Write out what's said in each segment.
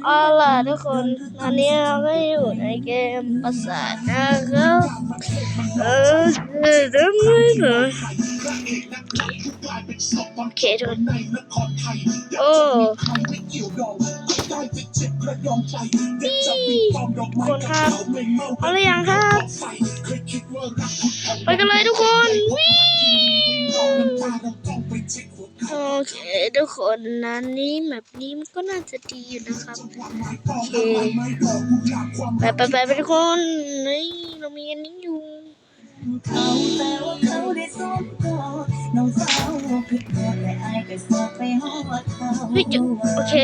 เอาล่ะทุกคนตอนนี้เราก็อยู่ในเกมปราสาทนะครับทำไมเหรอโอเคทุกคนโอ้คนครับเอาหรือยังครับไปกันเลยทุกคนวิ่งโอเคทุกคนนั้นนี้แบบนี้มันก็น่าจะดีอยู่นะครับโอเคไปทุกคนนี่เรามีอันนี้อยู่วิจุโอเค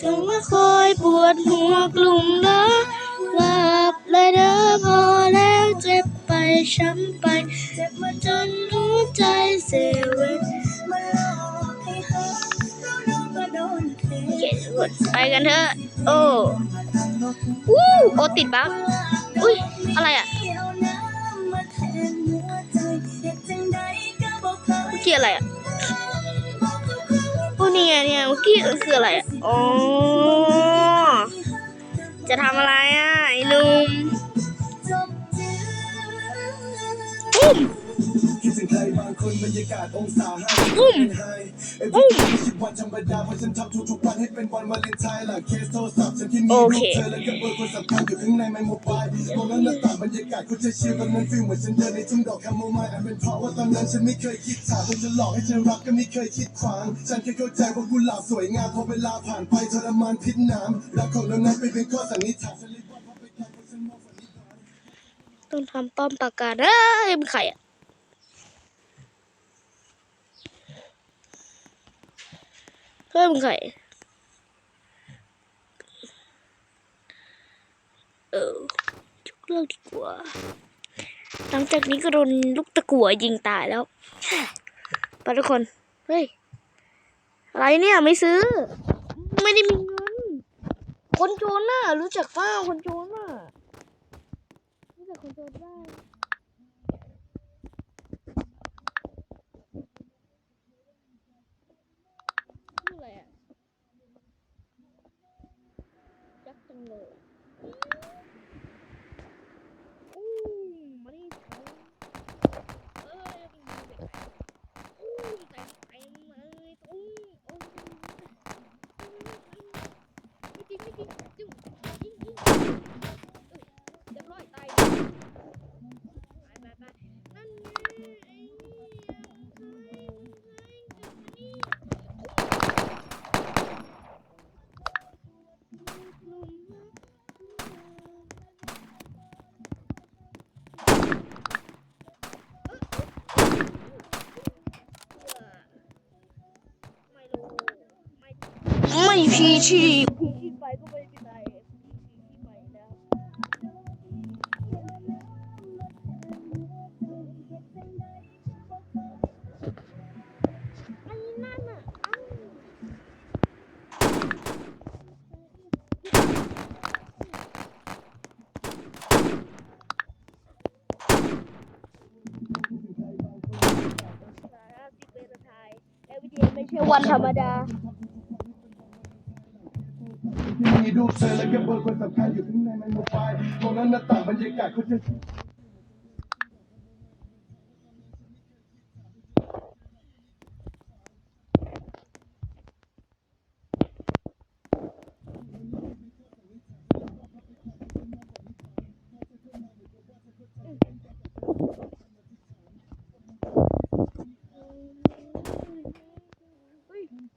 ถึงมาคอยปวดหัวกลุ่มละหลับเลยเด้อพอแล้วเจ็บไปช้ำไปเจ็บมาจนหัวใจเสียเวทโอเคทุกคนไปกันเถอะโอ้โอ้ติดบั๊กอุ้ยอะไรอ่ะเกี่ยอะไรอ่ะโอ้เนี่ยเมื่อกี้คืออะไรอ่ะอ๋อจะทำอะไรอ่ะไอ้ลุงคิดถึงใครบางคนบรรยากาศองศาให้วันธรรมดาเพราะฉันทำทุกวันให้เป็นวันวาเลนไทน์หลังเคสโทรศัพท์ฉันที่มีรูปเธอและก็เบอร์คนสำคัญอยู่ข้างในไมโมบายตรงนั้นหน้าต่างบรรยากาศก็จะชิลตอนนั้นฟีลเหมือนฉันเดินในทุ่งดอกคาโมไมล์อาจเป็นเพราะว่าตอนนั้นฉันไม่เคยคิดถามว่าจะหลอกให้เธอรักก็ไม่เคยคิดขวางฉันแค่เข้าใจว่ากุหลาบสวยงามพอเวลาผ่านไปทรมานพิษน้ำรักของเรานั้นเป็นเพียงข้อสันนิษฐานต้องทำป้อมปราการเป็นใครอ่ะเพิ่มไข่จุกเลิกดีกว่าหลังจากนี้ก็โดนลูกตะกั่วยิงตายแล้วไปทุกคนเฮ้ยอะไรเนี่ยไม่ซื้อไม่ได้มีเงินคนโจรน่ะรู้จักป้าคนโจรน่ะรู้จักคนโจรบ้างชื่ออะไรอ่ะยักษ์จังเลยมาดิไม่พีชีไปก็ไม่ได้ไปแล้วไอ้นั่นอ่ะไม่ใช่วันธรรมดามีรูปเธอและก็เบอร์คนสำคัญอยู่ข้างในไมโมบายตรงนั้นหน้าต่างบรรยากาศเขาจะ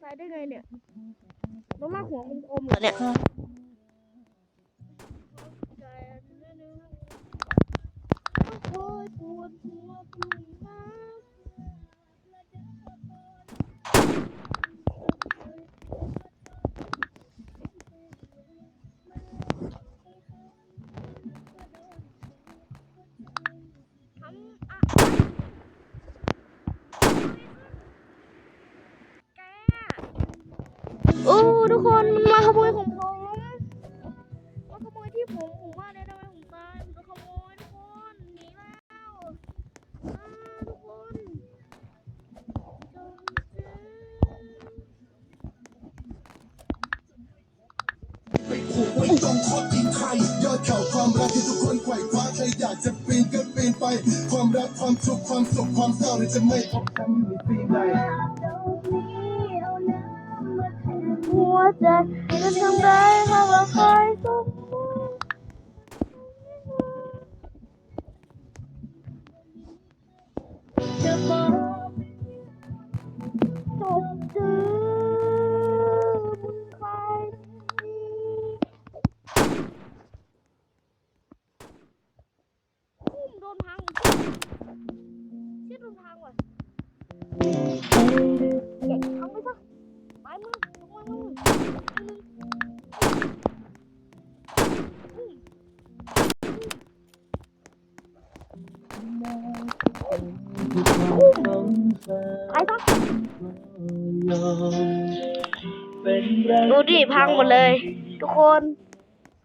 ตายได้ไงเนี่ยน้องมาหัวคมๆเหรอเนี่ยโอ้ทุกคนมันมาขโมยของผมมาขโมยที่ผมว่าเนี่ยทำไมผมตายมันขโมยทุกคนหนีแล้วทุกคน ผูกไว้ตรงข้อตีนไทยยอดเขาความรักที่ทุกคนไขว่คว้าใครอยากจะปีนก็ปีนไปความรักความทุกข์ความสุขความเศร้าที่จะไม่พบกันอยู่ในปีใดหัวใจจะทำได้หากเราเคยสมมติจะบอกจบจื้อมึงใครโดนพังเชี่ยโดนพังว่ะเก็บพังไปซะไปมึงลงมามึงไปซะดูดิพังหมดเลยทุกคน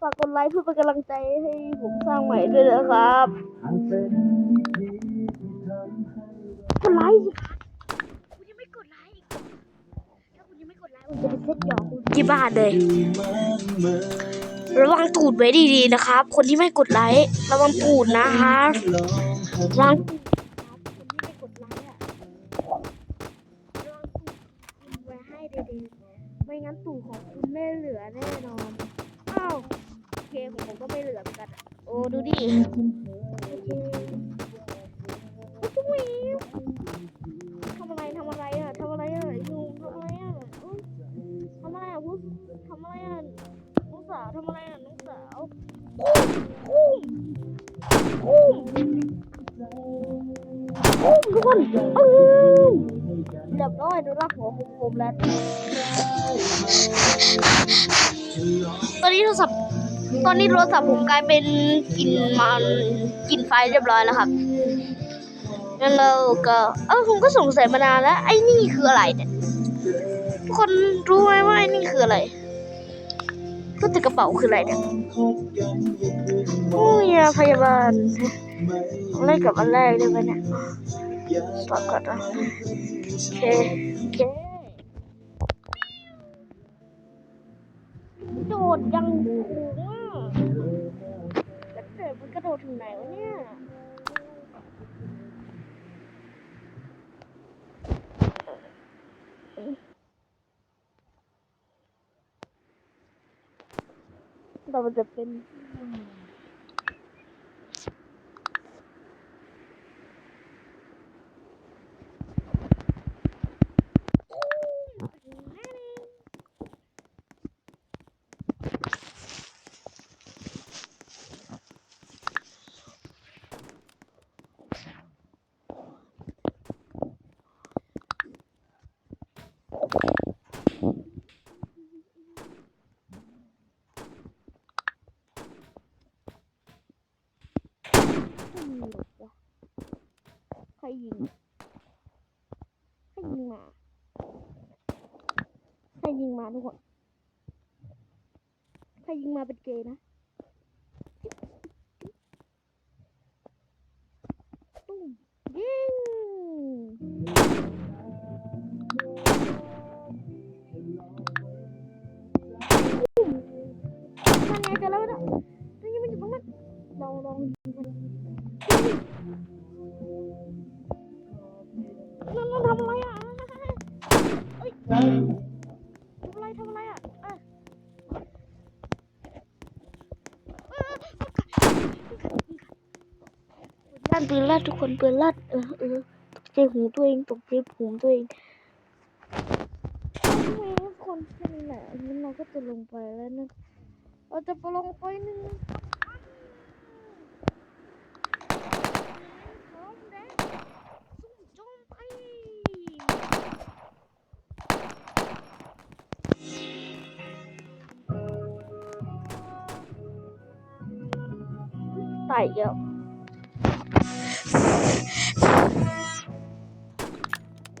ฝากกดไลค์เพื่อเป็นกำลังใจให้ผมสร้างใหม่ด้วยนะครับกดไลค์สิคุณยังไม่กดไลค์ถ้าคุณยังไม่กดไลค์ผมจะไปเซ็ตหยอกคุณที่บ้านเลยระวังตูดไว้ดีๆนะครับคนที่ไม่กดไลค์ระวังตูดนะครับระวังตูดคนที่ไม่กดไลค์อะระวังตูดกินไว้ให้ดีๆไม่งั้นตูดของคุณไม่เหลือแน่นอนอ้าวโอเคของผมก็ไม่เหลือเหมือนกันอะโอ้ดูดิโอเคทำอะไรทำอะไรอ่ะทำอะไรอ่ะยูทำอะไรอ่ะทำอะไรอ่ะพูดทำอะไรอ่ะน้องสาวทำอะไรอ่ะน้องสาวอุ้มทุกคนเรียบร้อยดูรักหัวผมแล้วตอนนี้โทรศัพท์ผมกลายเป็นกินไฟเรียบร้อยแล้วครับแล้วเราก็ผมก็สงสัยมานานแล้วไอ้นี่คืออะไรเนี่ยทุกคนรู้ไหมว่าไอ้นี่คืออะไรก็ติดกระเป๋าคืออะไรเนี่ยโอ้ยพยาบาลเล่นกับอันแรกได้ไหมเนี่ยต่อก่อนนะโอเคโดดยังสูงอ่ะแล้วเดี๋ยวมันกระโดดถึงไหนวะเนี่ยเราจะเป็นใครยิงมาทุกคนใครยิงมาเป็นเกย์นะตุ้มยิงนั่นไงเจอแล้วนะนี่มันอยู่ตรงนั้นลองยิงมันนั่นทำอะไรอ่ะเอ้ยทำอะไรอ่ะปืนลั่นทุกคนปืนลั่นตกใจหูตัวเองตกใจหูตัวเองทุกคนแค่นี้แหละงั้นเราก็จะลงไปแล้วนะเราจะไปลงไปนึงตายแล้ว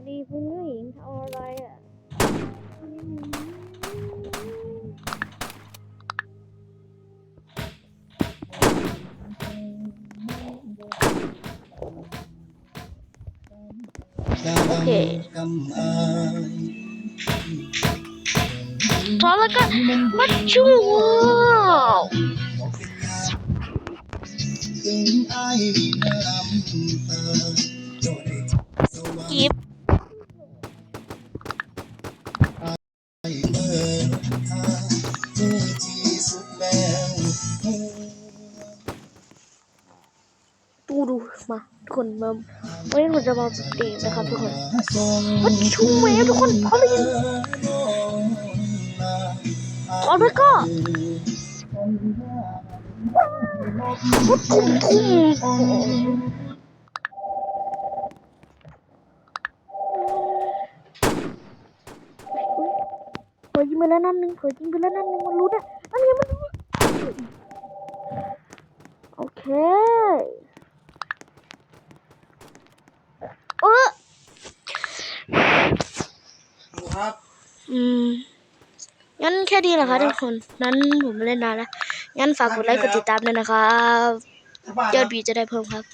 ดีคุณผู้หญิงทำอะไรอ่ะโอเค ถอนแล้วก็มาชูว้าว กิฟดูมาทุกคนมาวันนี้ผมจะมาตีนะครับทุกคนวัดชูเวฟทุกคนพร้อมเลยพร้อมแล้วก็วัดทุ่มเผยยิงไปแล้วนัดหนึ่งมันรู้นะอันนี้มันรู้โอเคครับ งั้นแค่นี้แหละครับทุกคน นั้นผมไม่เล่นนานแล้ว งั้นฝากกดไลค์กดติดตามด้วยนะครับ ยอดวิวจะได้เพิ่มครับ